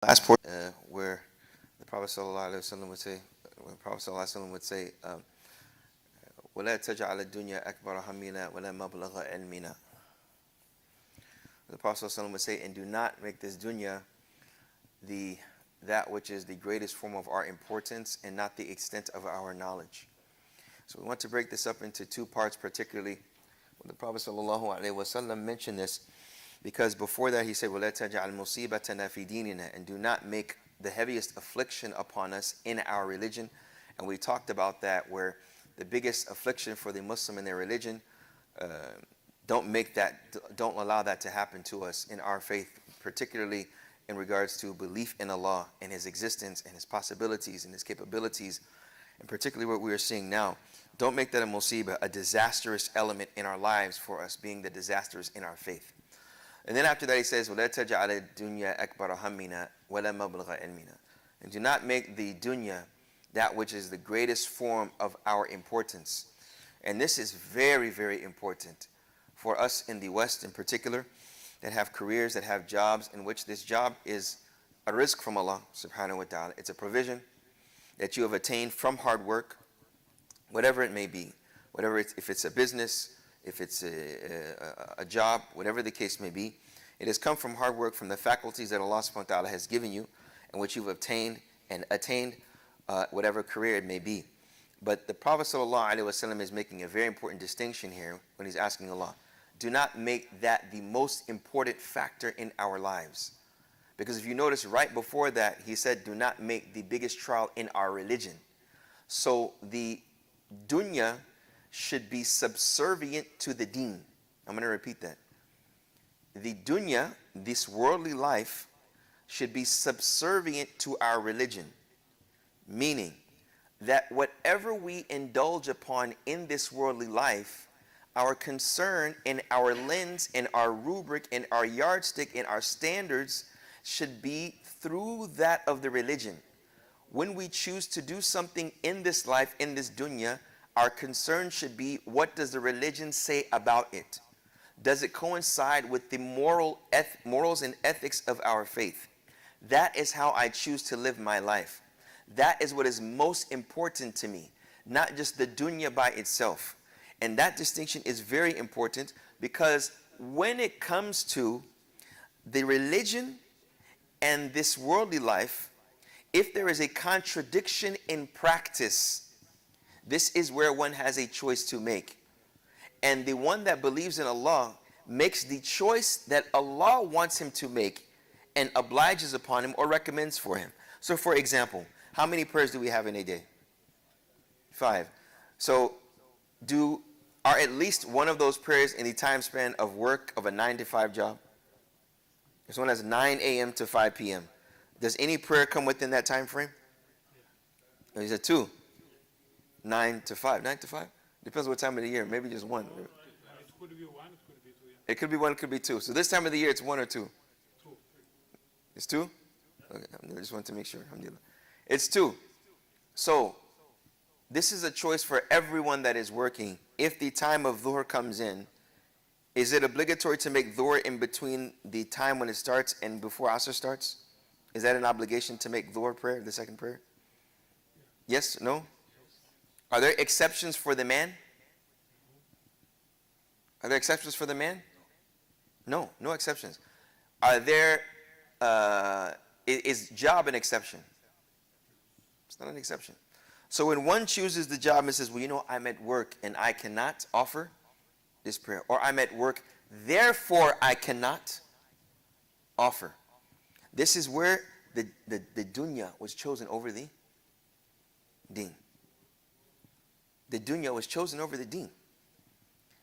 Last part where the Prophet sallallahu alaihi wasallam would say, when the Prophet sallallahu alaihi wasallam would say, وَلَا تَجْعَلَ الدُّنْيَا أَكْبَرَ هَمِّنَا وَلَا مَبْلَغَ عِلْمِنَا. The Prophet sallallahu alaihi wasallam would say, and do not make this dunya that which is the greatest form of our importance and not the extent of our knowledge. So we want to break this up into two parts, particularly when the Prophet sallallahu alaihi wasallam mentioned this, because before that he said, وَلَا تَجْعَلْ مُصِيبَتَنَا فِي دِينِنَا, and do not make the heaviest affliction upon us in our religion. And we talked about that, where the biggest affliction for the Muslim in their religion, don't allow that to happen to us in our faith, particularly in regards to belief in Allah and His existence and His possibilities and His capabilities, and particularly what we are seeing now. Don't make that a musibah, a disastrous element in our lives for us, being the disastrous in our faith. And then after that he says, وَلَا تَجْعَلَ الدُّنْيَا أَكْبَرَ هَمِّنَا وَلَا مَبْلَغَ عِلْمِنَا, and do not make the dunya that which is the greatest form of our importance. And this is very, very important for us in the West in particular, that have careers, that have jobs in which this job is a rizq from Allah subhanahu wa ta'ala. It's a provision that you have attained from hard work, whatever it may be, if it's a business, if it's a job, whatever the case may be, it has come from hard work, from the faculties that Allah subhanahu wa ta'ala has given you, and which you've obtained and attained, whatever career it may be. But the Prophet sallallahu alaihi wasallam is making a very important distinction here when he's asking Allah, do not make that the most important factor in our lives. Because if you notice right before that, he said, do not make the biggest trial in our religion. So the dunya should be subservient to the deen. I'm going to repeat that. The dunya, this worldly life, should be subservient to our religion. Meaning that whatever we indulge upon in this worldly life, our concern and our lens and our rubric and our yardstick and our standards should be through that of the religion. When we choose to do something in this life, in this dunya, our concern should be, what does the religion say about it? Does it coincide with the morals and ethics of our faith? That is how I choose to live my life. That is what is most important to me, not just the dunya by itself. And that distinction is very important, because when it comes to the religion and this worldly life, if there is a contradiction in practice, this is where one has a choice to make. And the one that believes in Allah makes the choice that Allah wants him to make and obliges upon him or recommends for him. So for example, how many prayers do we have in a day? 5. So are at least one of those prayers in the time span of work of a 9 to 5 job? This one has 9 a.m. to 5 p.m. Does any prayer come within that time frame? He said 2. 9 to 5. 9 to 5? Depends what time of the year. Maybe just one. It could be 1, it could be 2. Yeah. It could be 1, it could be 2. So this time of the year, it's 1 or 2? 2. It's 2? Okay, I just want to make sure. It's 2. So this is a choice for everyone that is working. If the time of dhuhr comes in, is it obligatory to make dhuhr in between the time when it starts and before asr starts? Is that an obligation to make dhuhr prayer, the second prayer? Yes? No? Are there exceptions for the man? Are there exceptions for the man? No, no exceptions. Are there, is job an exception? It's not an exception. So when one chooses the job and says, well, you know, I'm at work and I cannot offer this prayer, or I'm at work, therefore I cannot offer. This is where the dunya was chosen over the deen. The dunya was chosen over the deen.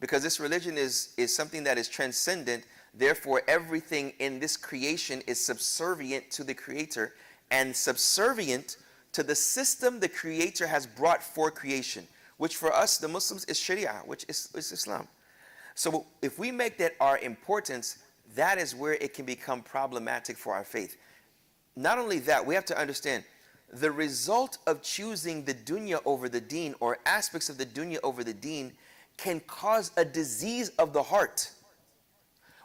Because this religion is something that is transcendent, therefore everything in this creation is subservient to the Creator and subservient to the system the Creator has brought for creation, which for us, the Muslims, is Sharia, which is Islam. So if we make that our importance, that is where it can become problematic for our faith. Not only that, we have to understand, the result of choosing the dunya over the deen, or aspects of the dunya over the deen, can cause a disease of the heart.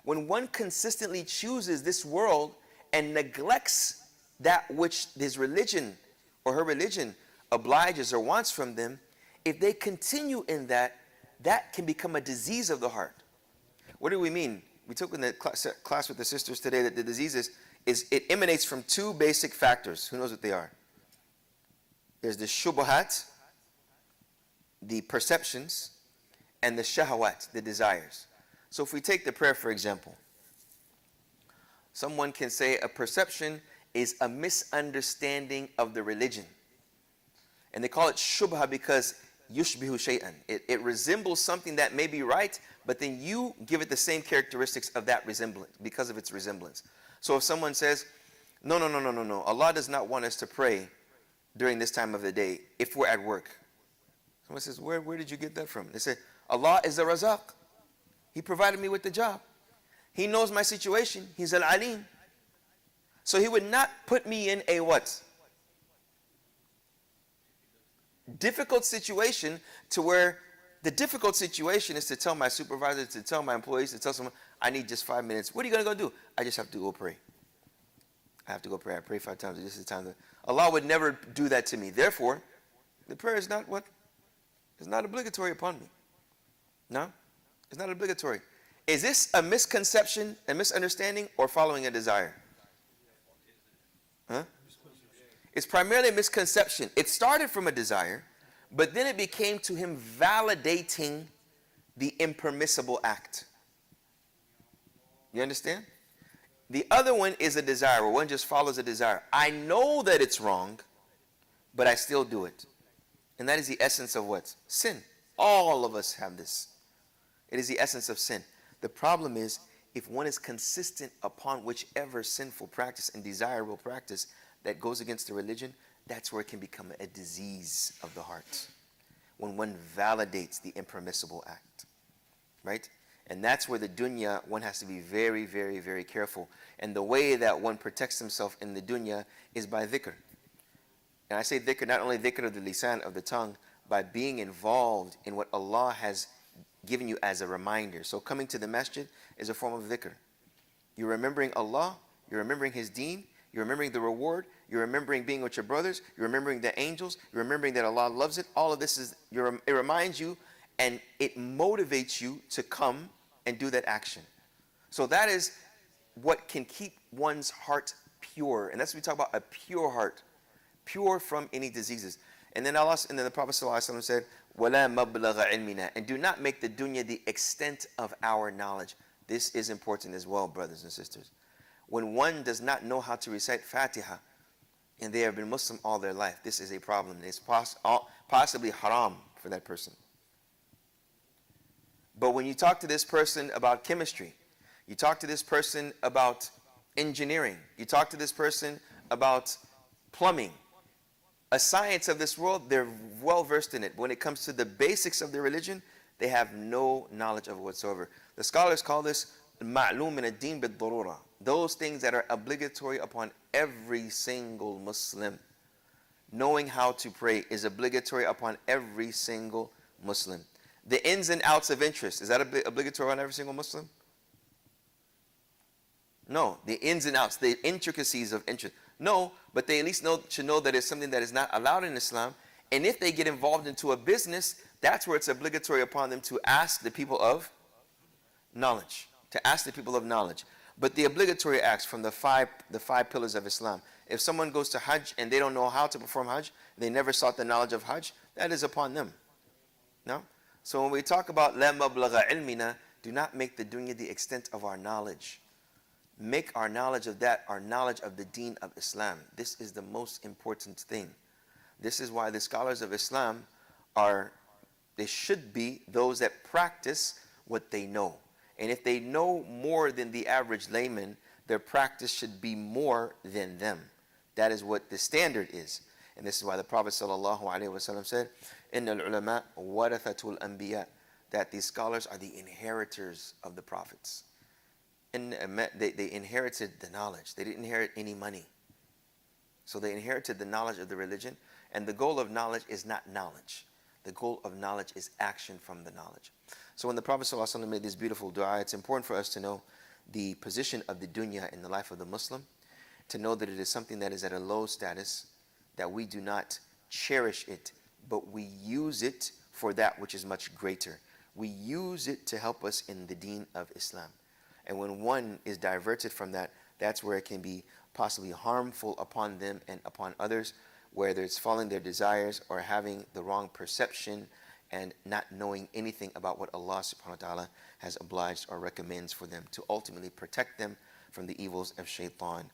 When one consistently chooses this world and neglects that which his religion or her religion obliges or wants from them, if they continue in that, that can become a disease of the heart. What do we mean? We took in the class with the sisters today that the disease is it emanates from two basic factors. Who knows what they are? There's the shubuhat, the perceptions, and the shahawat, the desires. So if we take the prayer, for example, someone can say a perception is a misunderstanding of the religion. And they call it shubha because yushbihu shay'an. It resembles something that may be right, but then you give it the same characteristics of that resemblance because of its resemblance. So if someone says, no, Allah does not want us to pray during this time of the day if we're at work. Someone says, where did you get that from? They say, Allah is the Razaq. He provided me with the job. He knows my situation. He's Al-Alim. So he would not put me in a what? Difficult situation, to where the difficult situation is to tell my supervisor, to tell my employees, to tell someone, I need just 5 minutes. What are you going to go do? I just have to go pray. I have to go pray. I pray 5 times. This is the time. Allah would never do that to me. Therefore, the prayer is not what? It's not obligatory upon me. No? It's not obligatory. Is this a misconception, a misunderstanding, or following a desire? Huh? It's primarily a misconception. It started from a desire, but then it became to him validating the impermissible act. You understand? The other one is a desire, where one just follows a desire. I know that it's wrong, but I still do it. And that is the essence of what? Sin. All of us have this. It is the essence of sin. The problem is, if one is consistent upon whichever sinful practice and desirable practice that goes against the religion, that's where it can become a disease of the heart. When one validates the impermissible act. Right? And that's where the dunya, one has to be very, very, very careful. And the way that one protects himself in the dunya is by dhikr. And I say dhikr, not only dhikr of the lisan, of the tongue, by being involved in what Allah has given you as a reminder. So coming to the masjid is a form of dhikr. You're remembering Allah, you're remembering His deen, you're remembering the reward, you're remembering being with your brothers, you're remembering the angels, you're remembering that Allah loves it. All of this is, it reminds you and it motivates you to come and do that action. So that is what can keep one's heart pure. And that's what we talk about, a pure heart. Pure from any diseases. And then Allah, and then the Prophet ﷺ said, وَلَا مَبْلَغَ عِلْمِنَا, and do not make the dunya the extent of our knowledge. This is important as well, brothers and sisters. When one does not know how to recite Fatiha, and they have been Muslim all their life, this is a problem. It's possibly haram for that person. But when you talk to this person about chemistry, you talk to this person about engineering, you talk to this person about plumbing, a science of this world, they're well versed in it. When it comes to the basics of their religion, they have no knowledge of it whatsoever. The scholars call this ma'loom min ad-din bid-darura. Those things that are obligatory upon every single Muslim. Knowing how to pray is obligatory upon every single Muslim. The ins and outs of interest, is that obligatory on every single Muslim? No, the ins and outs, the intricacies of interest. No, but they at least should know that it's something that is not allowed in Islam. And if they get involved into a business, that's where it's obligatory upon them to ask the people of knowledge. To ask the people of knowledge. But the obligatory acts from the five pillars of Islam. If someone goes to Hajj and they don't know how to perform Hajj, they never sought the knowledge of Hajj, that is upon them. No? So when we talk about la mablagha ilmina, do not make the dunya the extent of our knowledge. Make our knowledge of that our knowledge of the deen of Islam. This is the most important thing. This is why the scholars of Islam they should be those that practice what they know. And if they know more than the average layman, their practice should be more than them. That is what the standard is. And this is why the Prophet ﷺ said, إِنَّ الْعُلَمَاءَ وَرَثَةُ الْأَنْبِيَاءِ, that these scholars are the inheritors of the prophets. And they inherited the knowledge. They didn't inherit any money. So they inherited the knowledge of the religion. And the goal of knowledge is not knowledge. The goal of knowledge is action from the knowledge. So when the Prophet ﷺ made this beautiful dua, it's important for us to know the position of the dunya in the life of the Muslim. to know that it is something that is at a low status, that we do not cherish it, but we use it for that which is much greater. We use it to help us in the deen of Islam. And when one is diverted from that, that's where it can be possibly harmful upon them and upon others, whether it's following their desires or having the wrong perception and not knowing anything about what Allah subhanahu wa ta'ala has obliged or recommends for them to ultimately protect them from the evils of shaitan,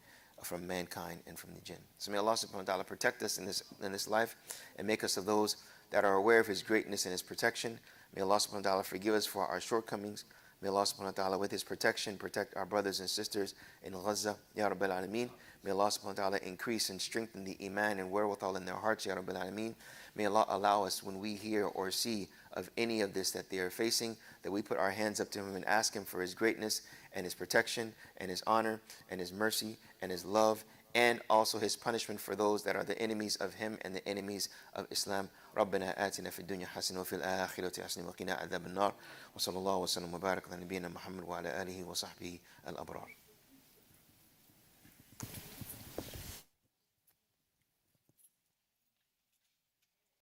from mankind and from the jinn. So may Allah subhanahu wa ta'ala protect us in this life and make us of those that are aware of His greatness and His protection. May Allah subhanahu wa ta'ala forgive us for our shortcomings. May Allah subhanahu wa ta'ala with His protection protect our brothers and sisters in Gaza, Ya Rabbil Alameen. May Allah subhanahu wa ta'ala increase and strengthen the iman and wherewithal in their hearts, Ya Rabbil Alameen. May Allah allow us, when we hear or see of any of this that they are facing, that we put our hands up to Him and ask Him for His greatness and His protection and His honor and His mercy and His love, and also His punishment for those that are the enemies of Him and the enemies of Islam. ربنا آتنا في الدنيا حسنة وفي الآخرة حسنة وقنا عذاب النار وصلى الله وسلم وبارك على نبينا محمد وعلى آله وصحبه الأبرار.